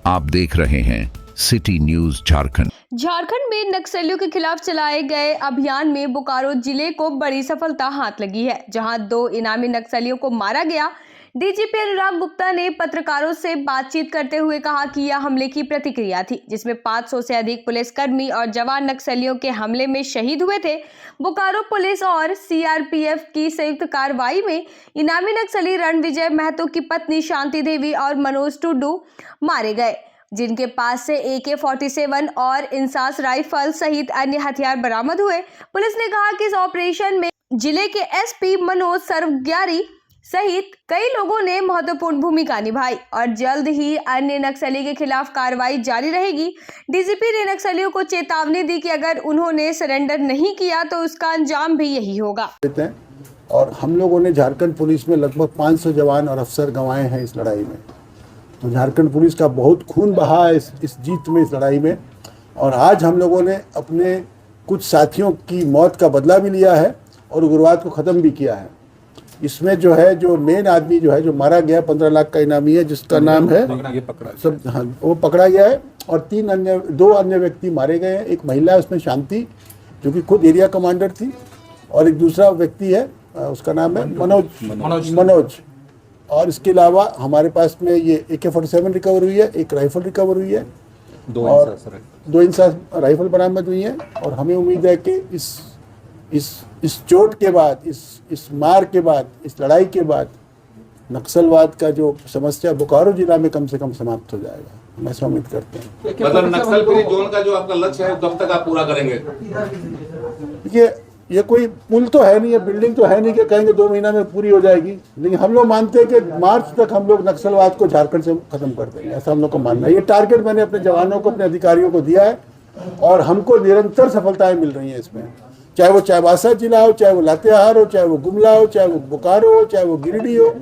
आप देख रहे हैं सिटी न्यूज झारखंड। झारखंड में नक्सलियों के खिलाफ चलाए गए अभियान में बोकारो जिले को बड़ी सफलता हाथ लगी है, जहां 2 इनामी नक्सलियों को मारा गया। डीजीपी अनुराग गुप्ता ने पत्रकारों से बातचीत करते हुए कहा कि यह हमले की प्रतिक्रिया थी, जिसमें 500 से अधिक पुलिसकर्मी और जवान नक्सलियों के हमले में शहीद हुए थे। बोकारो पुलिस और सीआरपीएफ की संयुक्त कार्रवाई में इनामी नक्सली रणविजय महतो की पत्नी शांति देवी और मनोज टुडू मारे गए, जिनके पास से AK-47 और इंसास राइफल सहित अन्य हथियार बरामद हुए। पुलिस ने कहा कि इस ऑपरेशन में जिले के एसपी मनोज सर्वज्ञारी सहित कई लोगों ने महत्वपूर्ण भूमिका निभाई और जल्द ही अन्य नक्सली के खिलाफ कार्रवाई जारी रहेगी। डीजीपी ने नक्सलियों को चेतावनी दी कि अगर उन्होंने सरेंडर नहीं किया तो उसका अंजाम भी यही होगा। और हम लोगों ने झारखंड पुलिस में लगभग 500 जवान और अफसर गंवाए हैं इस लड़ाई में। तो झारखंड पुलिस का बहुत खून बहा है इस जीत में, इस लड़ाई में। और आज हम लोगों ने अपने कुछ साथियों की मौत का बदला भी लिया है और उग्रवाद को ख़त्म भी किया है। इसमें जो है, जो मेन आदमी जो है, जो मारा गया 15 लाख का इनामी है, जिसका नाम है सब, हाँ, वो पकड़ा गया है। और 2 अन्य व्यक्ति मारे गए हैं। एक महिला है उसमें, शांति, जो कि खुद एरिया कमांडर थी, और एक दूसरा व्यक्ति है, उसका नाम है मनोज। और इसके अलावा हमारे पास में ये AK-47 रिकवर हुई है, एक राइफल रिकवर हुई है, 2 इंसास राइफल बरामद हुई है। और हमें उम्मीद है कि इस चोट के बाद, इस मार के बाद, इस लड़ाई के बाद नक्सलवाद का जो समस्या बोकारो जिला में कम से कम समाप्त हो जाएगा। मैं उम्मीद करते हैं। मतलब नक्सल फ्री जोन का जो आपका लक्ष्य है कब तक आप पूरा करेंगे? ये कोई पुल तो है नहीं, ये बिल्डिंग तो है नहीं कि कहेंगे 2 महीना में पूरी हो जाएगी, लेकिन हम लोग मानते हैं कि मार्च तक हम लोग नक्सलवाद को झारखंड से खत्म कर देंगे, ऐसा हम लोग का मानना है। ये टारगेट मैंने अपने जवानों को, अपने अधिकारियों को दिया है और हमको निरंतर सफलताएं मिल रही हैं इसमें। चाहे वो चाईबासा जिला हो, चाहे वो लातेहार हो, चाहे वो गुमला हो, चाहे वो बोकारो हो, चाहे वो गिरिडीह हो,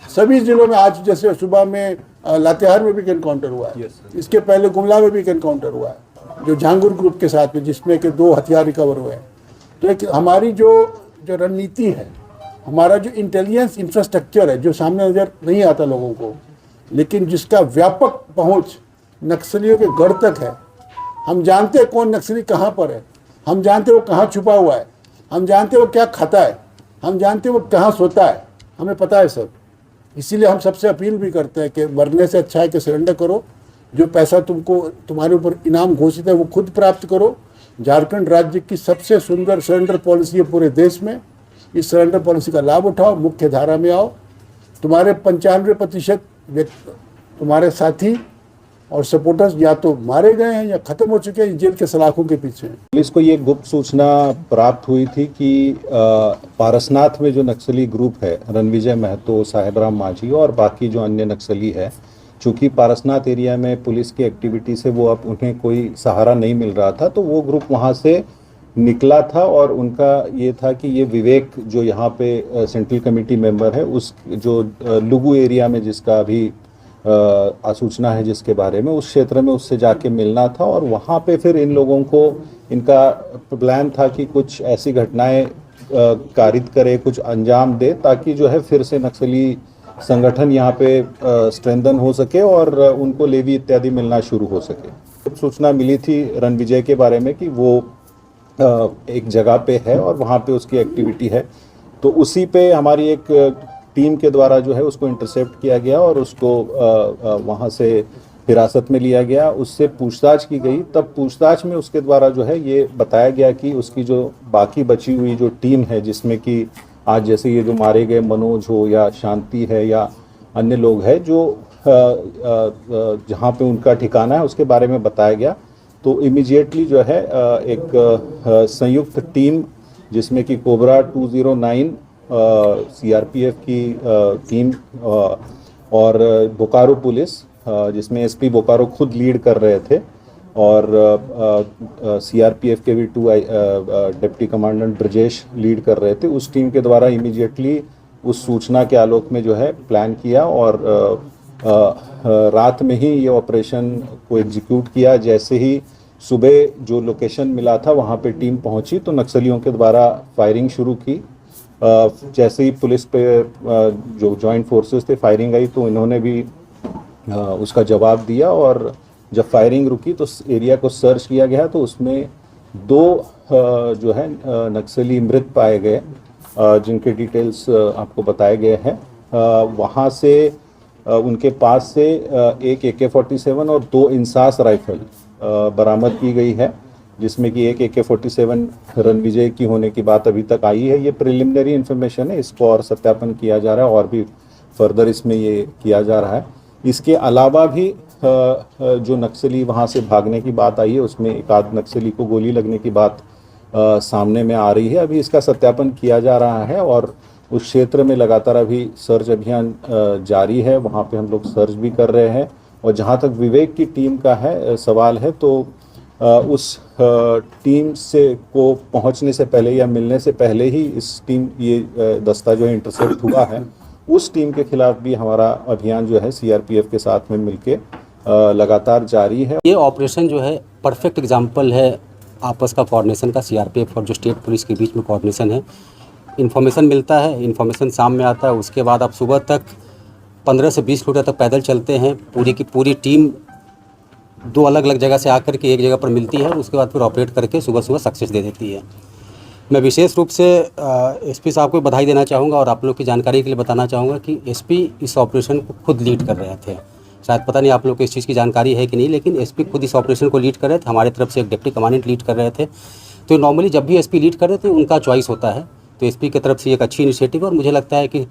सभी जिलों में आज जैसे सुबह में लातेहार में भी एनकाउंटर हुआ है, इसके पहले गुमला में भी एनकाउंटर हुआ है, जो झांगुर ग्रुप के साथ में, जिसमें के 2 हथियार रिकवर हुए हैं। तो एक हमारी जो रणनीति है, हमारा जो इंटेलिजेंस इंफ्रास्ट्रक्चर है, जो सामने नजर नहीं आता लोगों को, लेकिन जिसका व्यापक पहुंच नक्सलियों के गढ़ तक है। हम जानते हैं कौन नक्सली कहाँ पर है, हम जानते हैं वो कहाँ छुपा हुआ है, हम जानते हैं वो क्या खाता है, हम जानते हैं वो कहाँ सोता है, हमें पता है सब। इसीलिए हम सबसे अपील भी करते हैं कि मरने से अच्छा है कि सरेंडर करो। जो पैसा तुम्हारे ऊपर इनाम घोषित है वो खुद प्राप्त करो। झारखंड राज्य की सबसे सुंदर सरेंडर पॉलिसी है पूरे देश में। इस सरेंडर पॉलिसी का लाभ उठाओ, मुख्य धारा में आओ। तुम्हारे 95% तुम्हारे साथी और सपोर्टर्स या तो मारे गए हैं या खत्म हो चुके हैं, जेल के सलाखों के पीछे हैं। पुलिस को ये गुप्त सूचना प्राप्त हुई थी कि पारसनाथ में जो नक्सली ग्रुप है, रणविजय महतो, साहेबराम माझी और बाकी जो अन्य नक्सली है, चूँकि पारसनाथ एरिया में पुलिस की एक्टिविटी से वो अब उन्हें कोई सहारा नहीं मिल रहा था, तो वो ग्रुप वहाँ से निकला था। और उनका ये था कि ये विवेक, जो यहाँ पे सेंट्रल कमेटी मेंबर है, उस जो लुगु एरिया में जिसका अभी सूचना है जिसके बारे में, उस क्षेत्र में उससे जाके मिलना था। और वहाँ पे फिर इन लोगों को, इनका प्लान था कि कुछ ऐसी घटनाएं कारित करे, कुछ अंजाम दे, ताकि जो है फिर से नक्सली संगठन यहाँ पे स्ट्रेंथन हो सके और उनको लेवी इत्यादि मिलना शुरू हो सके। सूचना मिली थी रणविजय के बारे में कि वो एक जगह पे है और वहाँ पे उसकी एक्टिविटी है, तो उसी पे हमारी एक टीम के द्वारा जो है उसको इंटरसेप्ट किया गया और उसको वहाँ से हिरासत में लिया गया। उससे पूछताछ की गई, तब पूछताछ में उसके द्वारा जो है ये बताया गया कि उसकी जो बाकी बची हुई जो टीम है, जिसमें कि आज जैसे ये जो मारे गए मनोज हो या शांति है या अन्य लोग हैं, जो जहाँ पे उनका ठिकाना है उसके बारे में बताया गया। तो इमीडिएटली जो है एक संयुक्त टीम, जिसमें कि कोबरा 209 CRPF की टीम और बोकारो पुलिस, जिसमें SP बोकारो खुद लीड कर रहे थे, और CRPF के भी 2 डिप्टी कमांडेंट ब्रजेश लीड कर रहे थे। उस टीम के द्वारा इमीडिएटली उस सूचना के आलोक में जो है प्लान किया और रात में ही ये ऑपरेशन को एग्जीक्यूट किया। जैसे ही सुबह जो लोकेशन मिला था वहाँ पे टीम पहुँची तो नक्सलियों के द्वारा फायरिंग शुरू की। जैसे ही पुलिस पे जो जॉइंट फोर्सेस थे फायरिंग आई तो इन्होंने भी उसका जवाब दिया और जब फायरिंग रुकी तो एरिया को सर्च किया गया तो उसमें 2 जो है नक्सली मृत पाए गए, जिनके डिटेल्स आपको बताए गए हैं। वहाँ से उनके पास से एक AK-47 और 2 इंसास राइफल बरामद की गई है, जिसमें कि एक AK-47 रणविजय की होने की बात अभी तक आई है। ये प्रिलिमिनरी इन्फॉर्मेशन है, इसको और सत्यापन किया जा रहा है और भी फर्दर इसमें ये किया जा रहा है। इसके अलावा भी जो नक्सली वहाँ से भागने की बात आई है उसमें एक आध नक्सली को गोली लगने की बात सामने में आ रही है। अभी इसका सत्यापन किया जा रहा है और उस क्षेत्र में लगातार अभी सर्च अभियान जारी है। वहाँ पे हम लोग सर्च भी कर रहे हैं और जहाँ तक विवेक की टीम का है सवाल है तो उस टीम से को पहुँचने से पहले या मिलने से पहले ही इस टीम ये दस्ता जो है इंटरसेप्ट हुआ है, उस टीम के खिलाफ भी हमारा अभियान जो है CRPF के साथ में मिलके लगातार जारी है। ये ऑपरेशन जो है परफेक्ट एग्जांपल है आपस का कोऑर्डिनेशन का, CRPF और जो स्टेट पुलिस के बीच में कोऑर्डिनेशन है। इन्फॉर्मेशन मिलता है, इन्फॉर्मेशन शाम में आता है, उसके बाद आप सुबह तक 15 से 20 किलोमीटर तक पैदल चलते हैं। पूरी की पूरी टीम 2 अलग अलग जगह से आकर के एक जगह पर मिलती है, उसके बाद फिर ऑपरेट करके सुबह सुबह सक्सेस दे देती है। मैं विशेष रूप से SP साहब को बधाई देना चाहूँगा और आप लोग की जानकारी के लिए बताना चाहूँगा कि SP इस ऑपरेशन को खुद लीड कर रहे थे। शायद पता नहीं आप लोग को इस चीज़ की जानकारी है कि नहीं, लेकिन SP खुद इस ऑपरेशन को लीड कर रहे थे। हमारे तरफ से एक डिप्टी कमांडेंट लीड कर रहे थे। तो नॉर्मली जब भी SP लीड कर रहे थे उनका चॉइस होता है, तो SP की तरफ से एक अच्छी इनिशिएटिव है और मुझे लगता है कि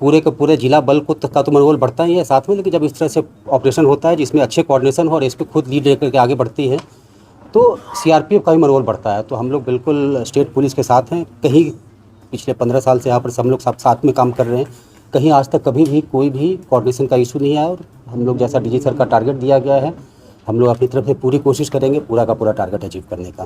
पूरे के पूरे जिला बल को का तो मनोबल बढ़ता ही है साथ में, लेकिन जब इस तरह से ऑपरेशन होता है जिसमें अच्छे कोऑर्डिनेशन हो और SP खुद लीड लेकर के आगे बढ़ती है तो CRPF का भी मनोबल बढ़ता है। तो हम लोग बिल्कुल स्टेट पुलिस के साथ हैं। कहीं पिछले 15 साल से यहाँ पर सब लोग साथ में काम कर रहे हैं, कहीं आज तक कभी भी कोई भी कोऑर्डिनेशन का इशू नहीं आया और हम लोग जैसा DG सर का टारगेट दिया गया है हम लोग अपनी तरफ से पूरी कोशिश करेंगे पूरा का पूरा टारगेट अचीव करने का।